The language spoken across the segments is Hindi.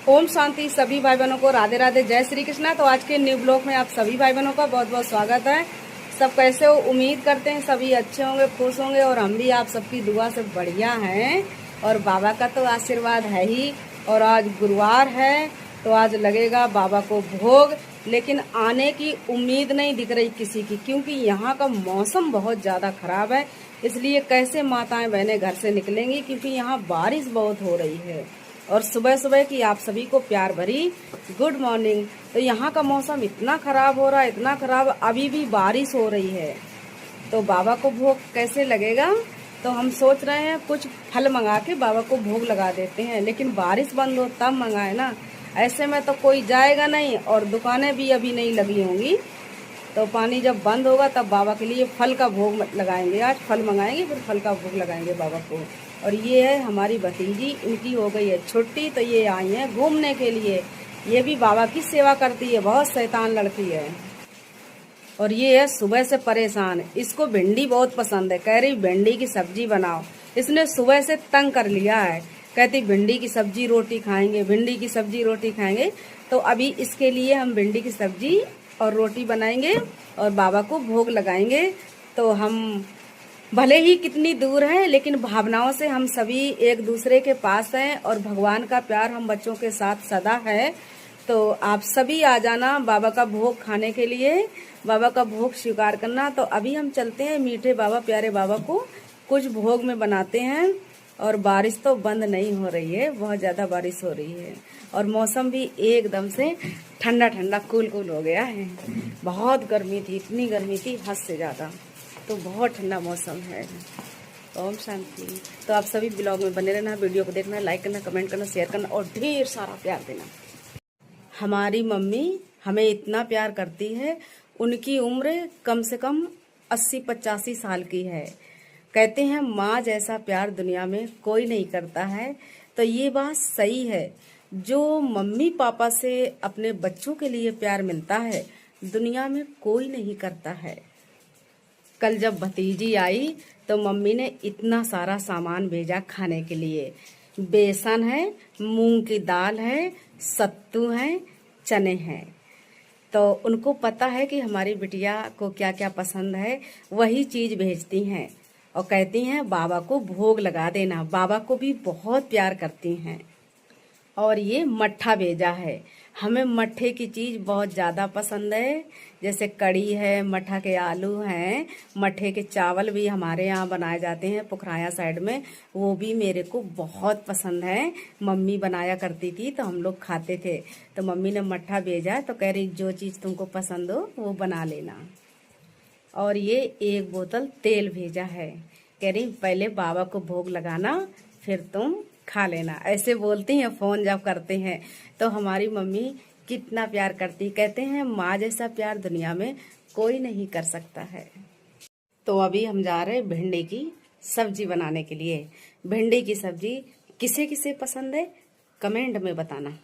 ओम शांति। सभी भाई बहनों को राधे राधे, जय श्री कृष्णा। तो आज के न्यू ब्लॉग में आप सभी भाई बहनों का बहुत बहुत स्वागत है। सब कैसे हो? उम्मीद करते हैं सभी अच्छे होंगे, खुश होंगे, और हम भी आप सबकी दुआ से बढ़िया हैं। और बाबा का तो आशीर्वाद है ही। और आज गुरुवार है तो आज लगेगा बाबा को भोग, लेकिन आने की उम्मीद नहीं दिख रही किसी की, क्योंकि यहाँ का मौसम बहुत ज़्यादा खराब है। इसलिए कैसे माताएं बहनें घर से निकलेंगी, क्योंकि यहाँ बारिश बहुत हो रही है। और सुबह सुबह की आप सभी को प्यार भरी गुड मॉर्निंग। तो यहाँ का मौसम इतना खराब हो रहा है, इतना खराब, अभी भी बारिश हो रही है। तो बाबा को भोग कैसे लगेगा? तो हम सोच रहे हैं कुछ फल मंगा के बाबा को भोग लगा देते हैं, लेकिन बारिश बंद हो तब मंगाए ना। ऐसे में तो कोई जाएगा नहीं और दुकानें भी अभी नहीं लगी होंगी। तो पानी जब बंद होगा तब बाबा के लिए फल का भोग लगाएंगे। आज फल मंगाएंगे, फिर फल का भोग लगाएंगे बाबा को। और ये है हमारी भतीजी, इनकी हो गई है छुट्टी, तो ये आई है घूमने के लिए। ये भी बाबा की सेवा करती है, बहुत शैतान लड़की है। और ये है सुबह से परेशान, इसको भिंडी बहुत पसंद है, कह रही भिंडी की सब्जी बनाओ। इसने सुबह से तंग कर लिया है, कहती भिंडी की सब्जी रोटी खाएंगे, भिंडी की सब्जी रोटी खाएंगे। तो अभी इसके लिए हम भिंडी की सब्जी और रोटी बनाएंगे और बाबा को भोग लगाएंगे। तो हम भले ही कितनी दूर है, लेकिन भावनाओं से हम सभी एक दूसरे के पास हैं, और भगवान का प्यार हम बच्चों के साथ सदा है। तो आप सभी आ जाना बाबा का भोग खाने के लिए, बाबा का भोग स्वीकार करना। तो अभी हम चलते हैं मीठे बाबा, प्यारे बाबा को कुछ भोग में बनाते हैं। और बारिश तो बंद नहीं हो रही है, बहुत ज़्यादा बारिश हो रही है। और मौसम भी एकदम से ठंडा ठंडा कूल कूल हो गया है। बहुत गर्मी थी, इतनी गर्मी थी हद से ज़्यादा। तो बहुत ठंडा मौसम है। ओम शांति। तो आप सभी ब्लॉग में बने रहना, वीडियो को देखना, लाइक करना, कमेंट करना, शेयर करना और ढेर सारा प्यार देना। हमारी मम्मी हमें इतना प्यार करती है, उनकी उम्र कम से कम 80-85 साल की है। कहते हैं माँ जैसा प्यार दुनिया में कोई नहीं करता है। तो ये बात सही है, जो मम्मी पापा से अपने बच्चों के लिए प्यार मिलता है दुनिया में कोई नहीं करता है। कल जब भतीजी आई तो मम्मी ने इतना सारा सामान भेजा खाने के लिए। बेसन है, मूंग की दाल है, सत्तू है, चने हैं। तो उनको पता है कि हमारी बिटिया को क्या क्या पसंद है, वही चीज भेजती हैं और कहती हैं बाबा को भोग लगा देना। बाबा को भी बहुत प्यार करती हैं। और ये मट्ठा भेजा है, हमें मट्ठे की चीज़ बहुत ज़्यादा पसंद है। जैसे कड़ी है, मट्ठा के आलू हैं, मट्ठे के चावल भी हमारे यहाँ बनाए जाते हैं पुखराया साइड में, वो भी मेरे को बहुत पसंद है। मम्मी बनाया करती थी तो हम लोग खाते थे। तो मम्मी ने मट्ठा भेजा तो कह रही जो चीज़ तुमको पसंद हो वो बना लेना। और ये 1 बोतल तेल भेजा है, कह रही पहले बाबा को भोग लगाना फिर तुम खा लेना। ऐसे बोलती हैं फोन जब करते हैं। तो हमारी मम्मी कितना प्यार करती, कहते हैं माँ जैसा प्यार दुनिया में कोई नहीं कर सकता है। तो अभी हम जा रहे हैं भिंडी की सब्जी बनाने के लिए। भिंडी की सब्जी किसे किसे पसंद है कमेंट में बताना।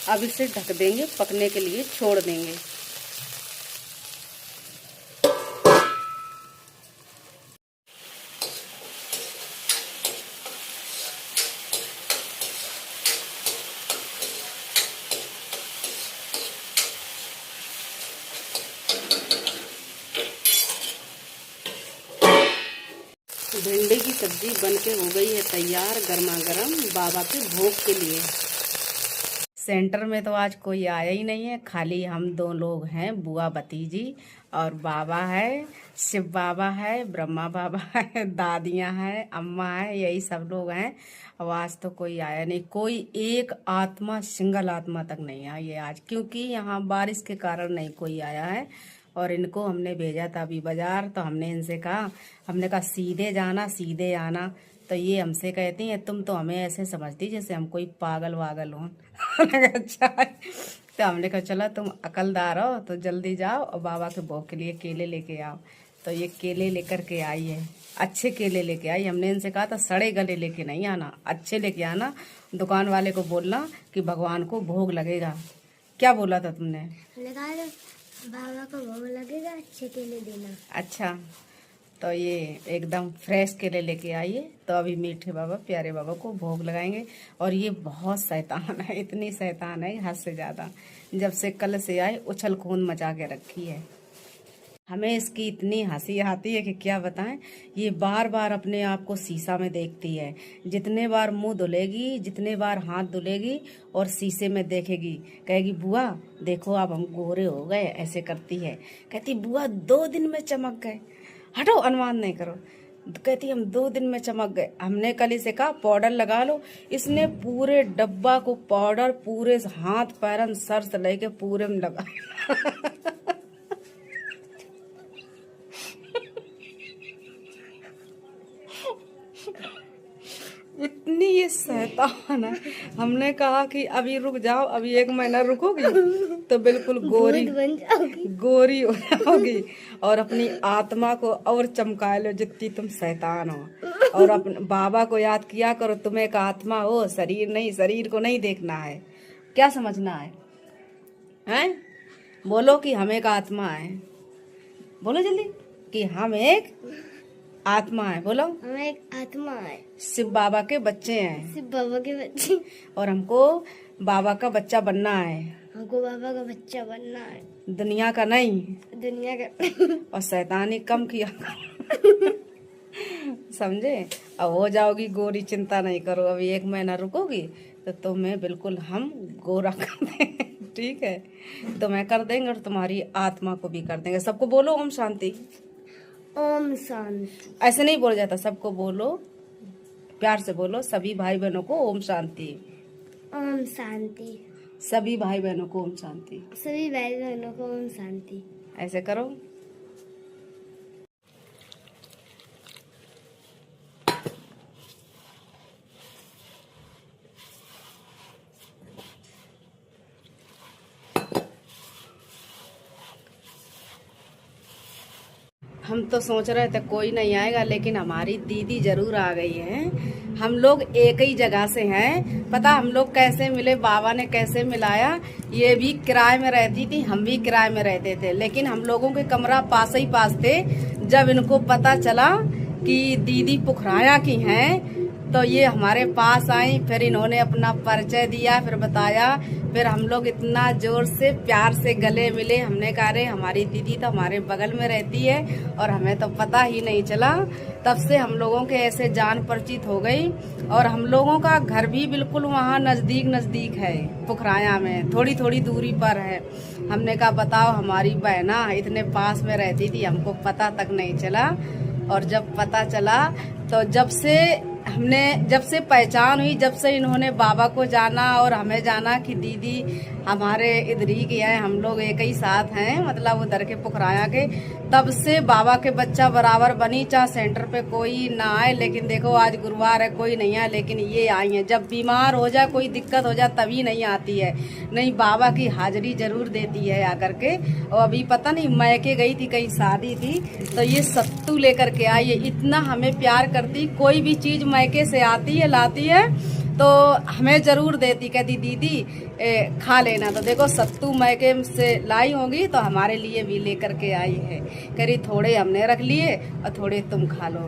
अब इसे ढक देंगे, पकने के लिए छोड़ देंगे। भिंडी की सब्जी बनके हो गई है तैयार, गर्मा गर्म बाबा के भोग के लिए। सेंटर में तो आज कोई आया ही नहीं है, खाली हम दो लोग हैं, बुआ भतीजी और बाबा है, शिव बाबा है, ब्रह्मा बाबा है, दादियाँ हैं, अम्मा है, यही सब लोग हैं। अब आज तो कोई आया नहीं, कोई एक आत्मा, सिंगल आत्मा तक नहीं आई है आज, क्योंकि यहाँ बारिश के कारण नहीं कोई आया है। और इनको हमने भेजा था अभी बाजार, तो हमने इनसे कहा, हमने कहा सीधे जाना सीधे आना, तो ये हमसे कहती हैं तुम तो हमें ऐसे समझती जैसे हम कोई पागल वागल हों। अच्छा, तो हमने कहा चलो तुम अकलदार हो तो जल्दी जाओ और बाबा के भोग के लिए केले लेके आओ। तो ये केले लेकर के आई है, अच्छे केले लेके आई। हमने इनसे कहा था सड़े गले लेके नहीं आना, अच्छे लेके आना, दुकान वाले को बोलना कि भगवान को भोग लगेगा। क्या बोला था तुमने? बाबा को भोग लगेगा, अच्छे केले देना। अच्छा, तो ये एकदम फ्रेश केले लेके आइए, तो अभी मीठे बाबा, प्यारे बाबा को भोग लगाएंगे। और ये बहुत शैतान है, इतनी शैतान है हद से ज़्यादा। जब से कल से आए उछल कूद मचा के रखी है। हमें इसकी इतनी हंसी आती है कि क्या बताएं। ये बार बार अपने आप को शीशा में देखती है, जितने बार मुंह धुलेगी, जितने बार हाथ धुलेगी और शीशे में देखेगी, कहेगी बुआ देखो अब हम गोरे हो गए, ऐसे करती है। कहती बुआ 2 दिन में चमक गए, हटो अनुमान नहीं करो। कहती हम 2 दिन में चमक गए। हमने कल इसे कहा पाउडर लगा लो, इसने पूरे डब्बा को पाउडर पूरे हाथ पैरन सर से लेके पूरे में लगा। इतनी ये शैतान है। हमने कहा कि अभी रुक जाओ, अभी 1 महीना रुकोगी तो बिल्कुल गोरी बन जाओगी, गोरी हो जाओगी और अपनी आत्मा को और चमका लो जितनी तुम शैतान हो। और अपने बाबा को याद किया करो, तुम एक आत्मा हो, शरीर नहीं, शरीर को नहीं देखना है। क्या समझना है, हैं? बोलो कि हम एक आत्मा है, बोलो जल्दी कि हम एक आत्मा है, बोलो हम एक आत्मा है, शिव बाबा के बच्चे हैं, शिव बाबा के बच्चे, और हमको बाबा का बच्चा बनना है। हमको बाबा का बच्चा बनना है, दुनिया का नहीं, दुनिया का। और शैतानी कम किया। समझे? अब हो जाओगी गोरी, चिंता नहीं करो। अभी 1 महीना रुकोगी तो तुम्हें बिल्कुल हम गोरा कर देंगे, ठीक है? तुम्हें कर देंगे और तुम्हारी आत्मा को भी कर देंगे। सबको बोलो ओम शांति। ओम शांति। ऐसे नहीं बोला जाता, सबको बोलो, प्यार से बोलो। सभी भाई बहनों को ओम शांति। ओम शांति। सभी भाई बहनों को ओम शांति। सभी भाई बहनों को ओम शांति। ऐसे करो। हम तो सोच रहे थे कोई नहीं आएगा, लेकिन हमारी दीदी जरूर आ गई है। हम लोग एक ही जगह से हैं। पता हम लोग कैसे मिले, बाबा ने कैसे मिलाया। ये भी किराए में रहती थी, हम भी किराए में रहते थे, लेकिन हम लोगों के कमरा पास ही पास थे। जब इनको पता चला कि दीदी पुखराया की हैं, तो ये हमारे पास आई। फिर इन्होंने अपना परिचय दिया, फिर बताया। फिर हम लोग इतना जोर से प्यार से गले मिले। हमने कहा रे हमारी दीदी तो हमारे बगल में रहती है और हमें तो पता ही नहीं चला। तब से हम लोगों के ऐसे जान परिचित हो गई। और हम लोगों का घर भी बिल्कुल वहाँ नजदीक है, पुखराया में, थोड़ी थोड़ी दूरी पर है। हमने कहा बताओ, हमारी बहना इतने पास में रहती थी, हमको पता तक नहीं चला। और जब पता चला तो जब से पहचान हुई, जब से इन्होंने बाबा को जाना और हमें जाना कि दीदी हमारे इधर ही की है, हम लोग एक ही साथ हैं, मतलब उधर के पुखराया के, तब से बाबा के बच्चा बराबर बनी। चाहे सेंटर पे कोई ना आए, लेकिन देखो आज गुरुवार है, कोई नहीं आया, लेकिन ये आई है। जब बीमार हो जाए, कोई दिक्कत हो जाए, तभी नहीं आती है, नहीं बाबा की हाजिरी जरूर देती है आकर के। और अभी पता नहीं मैके गई थी, कहीं शादी थी, तो ये सत्तू लेकर के आई है। इतना हमें प्यार करती, कोई भी चीज मैके से आती है, लाती है तो हमें जरूर देती, कहती दीदी खा लेना। तो देखो सत्तू मैके से लाई होगी तो हमारे लिए भी लेकर के आई है। करी थोड़े हमने रख लिए और थोड़े तुम खा लो।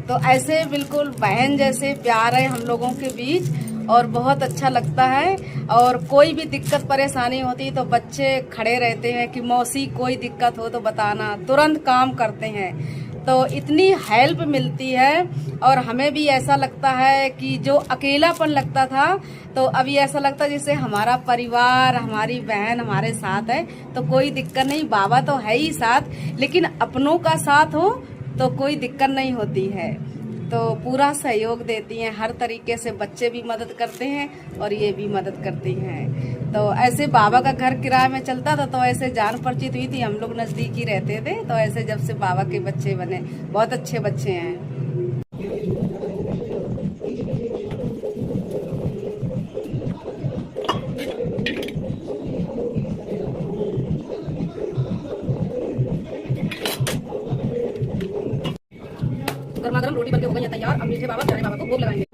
तो ऐसे बिल्कुल बहन जैसे प्यार है हम लोगों के बीच, और बहुत अच्छा लगता है। और कोई भी दिक्कत परेशानी होती तो बच्चे खड़े रहते हैं कि मौसी कोई दिक्कत हो तो बताना, तुरंत काम करते हैं। तो इतनी हेल्प मिलती है और हमें भी ऐसा लगता है कि जो अकेलापन लगता था तो अभी ऐसा लगता है जैसे हमारा परिवार, हमारी बहन हमारे साथ है। तो कोई दिक्कत नहीं, बाबा तो है ही साथ, लेकिन अपनों का साथ हो तो कोई दिक्कत नहीं होती है। तो पूरा सहयोग देती हैं हर तरीके से, बच्चे भी मदद करते हैं और ये भी मदद करती हैं। तो ऐसे बाबा का घर किराए में चलता था तो ऐसे जान परिचित हुई थी, हम लोग नजदीक ही रहते थे। तो ऐसे जब से बाबा के बच्चे बने, बहुत अच्छे बच्चे हैं। गर्मा गर्म रोटी बनके हो गई है तैयार। अब मीठे बाबा, प्यारे बाबा को भोग लगाएंगे।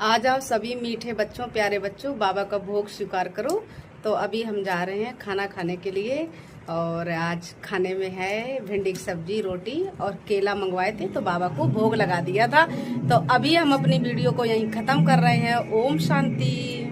आ जाओ सभी मीठे बच्चों, प्यारे बच्चों, बाबा का भोग स्वीकार करो। तो अभी हम जा रहे हैं खाना खाने के लिए और आज खाने में है भिंडी की सब्जी, रोटी और केला मंगवाए थे तो बाबा को भोग लगा दिया था। तो अभी हम अपनी वीडियो को यहीं खत्म कर रहे हैं। ओम शांति।